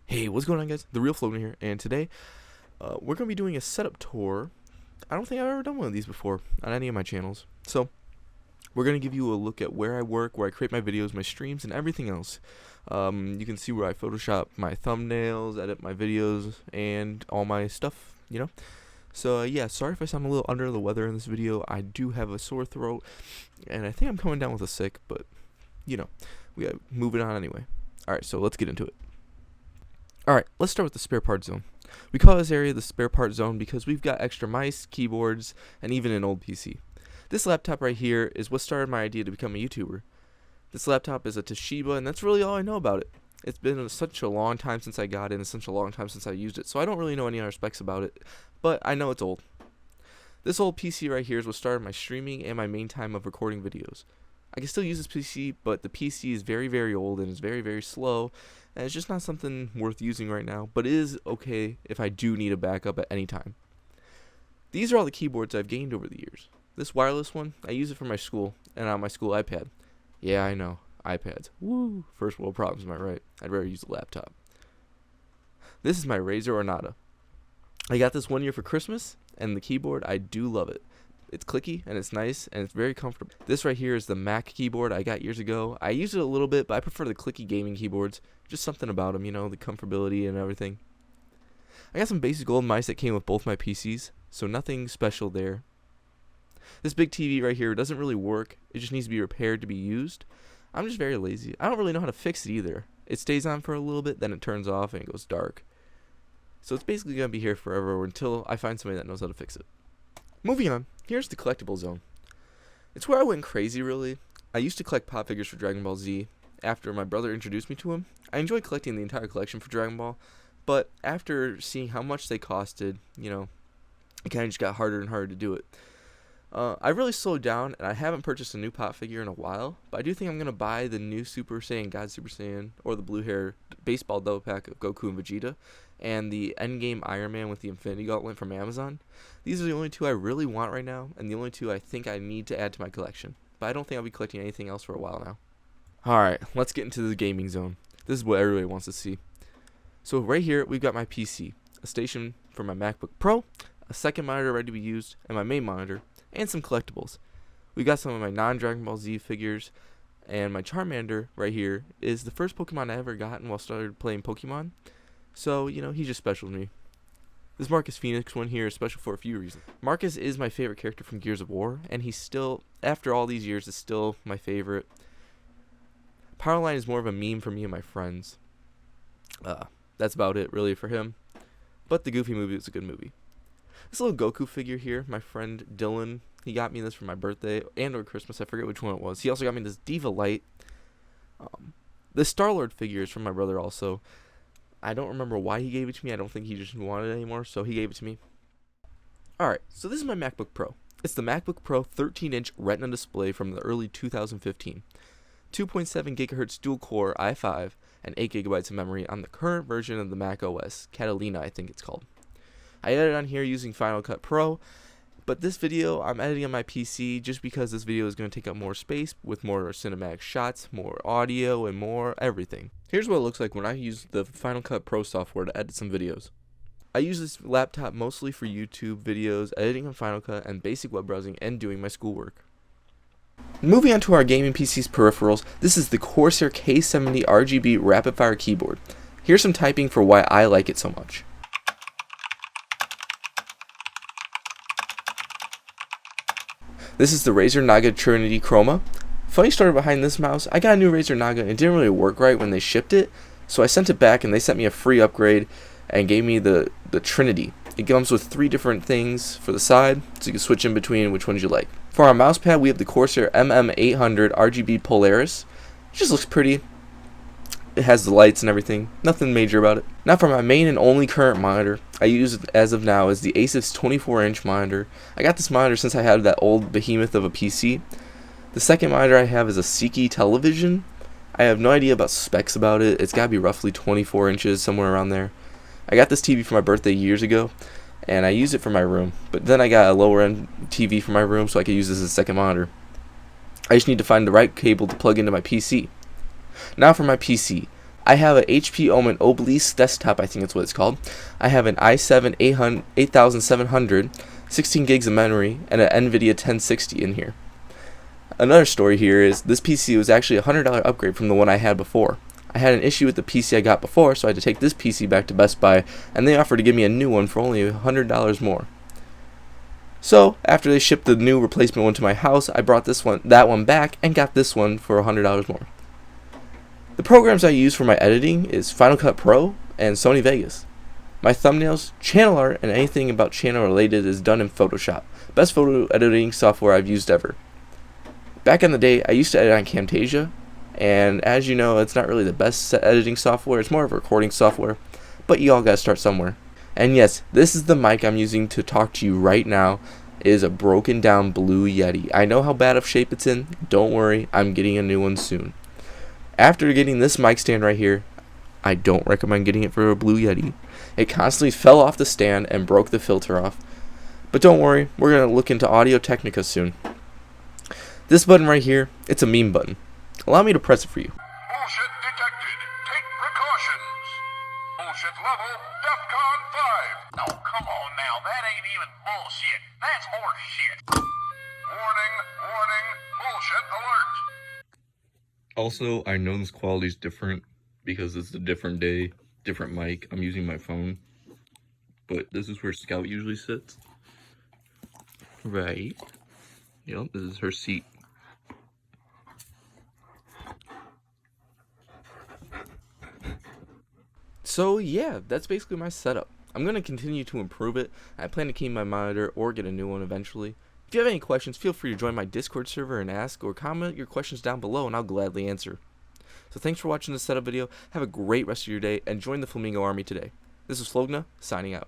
Hey, what's going on, guys? The real Flogna here, and today we're going to be doing a setup tour. I don't think I've ever done one of these before on any of my channels. So, we're going to give you a look at where I work, where I create my videos, my streams, and everything else. You can see where I Photoshop my thumbnails, edit my videos, and all my stuff. So, yeah, sorry if I sound a little under the weather in this video. I do have a sore throat, and I think I'm coming down with a sick, but, we got to move it on anyway. Alright, so let's get into it. Alright, let's start with the spare part zone. We call this area the spare part zone because we've got extra mice, keyboards, and even an old PC. This laptop right here is what started my idea to become a YouTuber. This laptop is a Toshiba, and that's really all I know about it. It's been such a long time since I got it, and such a long time since I used it, so I don't really know any other specs about it, but I know it's old. This old PC right here is what started my streaming and my main time of recording videos. I can still use this PC, but the PC is very, very old and is very, very slow, and it's just not something worth using right now, but it is okay if I do need a backup at any time. These are all the keyboards I've gained over the years. This wireless one, I use it for my school, and on my school iPad. Yeah, I know, iPads. Woo! First world problems, am I right? I'd rather use a laptop. This is my Razer Ornata. I got this one year for Christmas, and the keyboard, I do love it. It's clicky, and it's nice, and it's very comfortable. This right here is the Mac keyboard I got years ago. I use it a little bit, but I prefer the clicky gaming keyboards. Just something about them, the comfortability and everything. I got some basic old mice that came with both my PCs, so nothing special there. This big TV right here doesn't really work. It just needs to be repaired to be used. I'm just very lazy. I don't really know how to fix it either. It stays on for a little bit, then it turns off, and it goes dark. So it's basically going to be here forever until I find somebody that knows how to fix it. Moving on, here's the collectible zone. It's where I went crazy, really. I used to collect pop figures for Dragon Ball Z. After my brother introduced me to him, I enjoyed collecting the entire collection for Dragon Ball, but after seeing how much they costed, it kind of just got harder and harder to do it. I really slowed down, and I haven't purchased a new pop figure in a while, but I do think I'm going to buy the new Super Saiyan, God Super Saiyan, or the blue hair baseball double pack of Goku and Vegeta, and the Endgame Iron Man with the Infinity Gauntlet from Amazon. These are the only two I really want right now, and the only two I think I need to add to my collection, but I don't think I'll be collecting anything else for a while now. Alright, let's get into the gaming zone. This is what everybody wants to see. So right here, we've got my PC, a station for my MacBook Pro, a second monitor ready to be used, and my main monitor, and some collectibles. We got some of my non-Dragon Ball Z figures, and my Charmander right here is the first Pokemon I ever gotten while I started playing Pokemon. So, he's just special to me. This Marcus Phoenix one here is special for a few reasons. Marcus is my favorite character from Gears of War, and he's still, after all these years, is still my favorite. Powerline is more of a meme for me and my friends. That's about it, really, for him. But the Goofy movie was a good movie. This little Goku figure here, my friend Dylan, he got me this for my birthday and or Christmas. I forget which one it was. He also got me this Diva Light. The Star-Lord figure is from my brother also. I don't remember why he gave it to me. I don't think he just wanted it anymore, so he gave it to me. Alright, so this is my MacBook Pro. It's the MacBook Pro 13-inch Retina display from the early 2015. 2.7 GHz dual-core i5 and 8 GB of memory on the current version of the Mac OS, Catalina I think it's called. I edit on here using Final Cut Pro, but this video I'm editing on my PC just because this video is going to take up more space with more cinematic shots, more audio, and more everything. Here's what it looks like when I use the Final Cut Pro software to edit some videos. I use this laptop mostly for YouTube videos, editing on Final Cut, and basic web browsing, and doing my schoolwork. Moving on to our gaming PC's peripherals, this is the Corsair K70 RGB Rapid Fire keyboard. Here's some typing for why I like it so much. This is the Razer Naga Trinity Chroma. Funny story behind this mouse, I got a new Razer Naga and it didn't really work right when they shipped it, so I sent it back and they sent me a free upgrade and gave me the Trinity. It comes with 3 different things for the side, so you can switch in between which ones you like. For our mouse pad, we have the Corsair MM800 RGB Polaris. It just looks pretty. It has the lights and everything. Nothing major about it. Now for my main and only current monitor, I use it as of now is the Asus 24-inch monitor. I got this monitor since I had that old behemoth of a PC. The second monitor I have is a Seiki television. I have no idea about specs about it. It's got to be roughly 24 inches, somewhere around there. I got this TV for my birthday years ago, and I use it for my room. But then I got a lower-end TV for my room, so I could use this as a second monitor. I just need to find the right cable to plug into my PC. Now for my PC. I have a HP Omen Obelisk desktop, I think that's what it's called. I have an i7 8700, 16 gigs of memory, and an NVIDIA 1060 in here. Another story here is this PC was actually a $100 upgrade from the one I had before. I had an issue with the PC I got before, so I had to take this PC back to Best Buy, and they offered to give me a new one for only $100 more. So, after they shipped the new replacement one to my house, I brought that one back and got this one for $100 more. The programs I use for my editing is Final Cut Pro and Sony Vegas. My thumbnails, channel art, and anything about channel related is done in Photoshop, best photo editing software I've used ever. Back in the day, I used to edit on Camtasia, and as you know, it's not really the best editing software, it's more of a recording software, but you all gotta start somewhere. And yes, this is the mic I'm using to talk to you right now. It is a broken down Blue Yeti. I know how bad of shape it's in, don't worry, I'm getting a new one soon. After getting this mic stand right here, I don't recommend getting it for a Blue Yeti. It constantly fell off the stand and broke the filter off. But don't worry, we're going to look into Audio Technica soon. This button right here, it's a meme button. Allow me to press it for you. Bullshit detected. Take precautions. Bullshit level DEFCON 5. Oh, come on now. That ain't even bullshit. That's horse shit. Warning, warning, bullshit alert. Also, I know this quality is different because it's a different day, different mic. I'm using my phone, but this is where Scout usually sits. Right. Yep, this is her seat. So yeah, that's basically my setup. I'm going to continue to improve it. I plan to keep my monitor or get a new one eventually. If you have any questions, feel free to join my Discord server and ask, or comment your questions down below and I'll gladly answer. So thanks for watching this setup video, have a great rest of your day, and join the Flamingo Army today. This is Flogna, signing out.